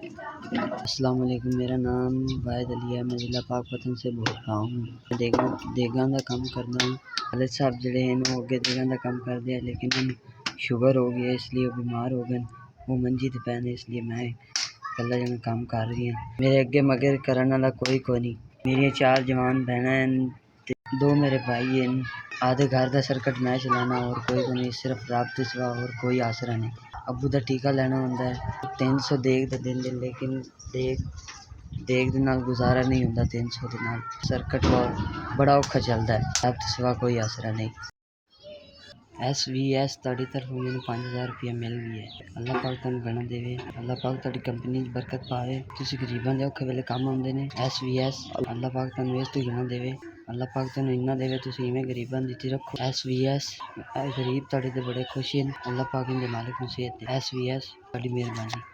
अस्सलाम वालेकुम, मेरा नाम वाहिद अली है। मैं ज़िला पाकपतन से बोल रहा हूँ। देगां दा काम करना हूँ। वालिद साहब जिहड़े हैं वो अगे देगां दा काम करदे हैं, लेकिन उन्हें शुगर हो गई है, इसलिए वो बीमार हो गए। वो मंजी ते पै ने, इसलिए मैं कल्ला जना काम कर रही हूँ। मेरे अगे मगर करन वाला कोई नहीं। मेरियां 4 जवान बहना हैं, 2 मेरे भाई हैं। आधे घर का सर्कट मैं चलाना, और कोई नहीं, सिर्फ रब के सिवा और कोई आसरा नहीं। अबू का टीका लेना होंदा है। 300 देग दा दिंदे, लेकिन देग दे नाल गुजारा नहीं होंदा। 300 दे नाल सर्कट बड़ा औखा चलदा है। रब के सिवा कोई आसरा नहीं। SVS तुहाडी तरफों मैनूं 5000 रुपया मिल गया है। अल्लाह पाक तुहानूं गणा देवे। अल्लाह पाक तुहाडी कंपनी च बरकत पावे। तुसीं गरीबां दे औखे वेले काम आउंदे ने। SVS अल्लाह पाक तुहानूं इस तों गणा देवे। अल्लाह पाक तुहानूं इन्ना देवे, तुसीं इवें गरीबां दी इज्जत रखो। SVS गरीब तुहाडे ते बड़े खुश हैं। अल्लाह पाक इनदे मालिक नूं सेहत दे। SVS तुहाडी मेहरबानी।